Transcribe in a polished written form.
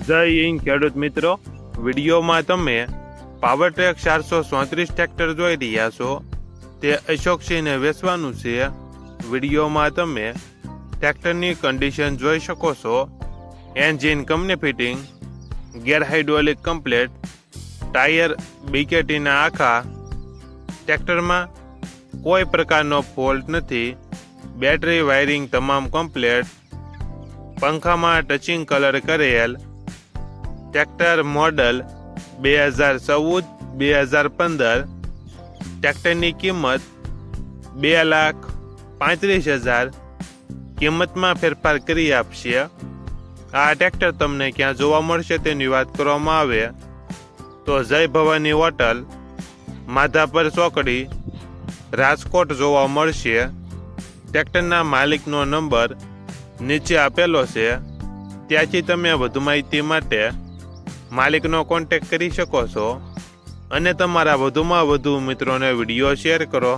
જય હિન્દ ખેડૂત મિત્રો, વિડીયોમાં તમે પાવરટ્રેક 434 ટ્રેક્ટર જોઈ રહ્યા છો. તે અશોકસિંહને વેચવાનું છે. વિડીયોમાં તમે ટ્રેક્ટરની કન્ડિશન જોઈ શકો છો. Engine company fitting, gear hydraulic complete, tyre બીકેટીના આખા. ટ્રેક્ટરમાં કોઈ પ્રકારનો ફોલ્ટ નથી. બેટરી વાયરિંગ તમામ કમ્પ્લેટ. પંખામાં ટચિંગ કલર કરેલ. Tractor model 2014-2015. ટ્રેક્ટરની કિંમત 2,35,000. કિંમતમાં ફેરફાર કરી આપશે. આ ટ્રેક્ટર તમને ક્યાં જોવા મળશે તેની વાત કરવામાં આવે તો જય ભવાની હોટલ, માધાપર ચોકડી, રાજકોટ જોવા મળશે. ટ્રેક્ટરના માલિકનો નંબર નીચે આપેલો છે. ત્યાંથી તમે વધુ માહિતી માટે માલિકનો કોન્ટેક્ટ કરી શકો છો અને તમારા વધુમાં વધુ મિત્રોને વિડીયો શેર કરો.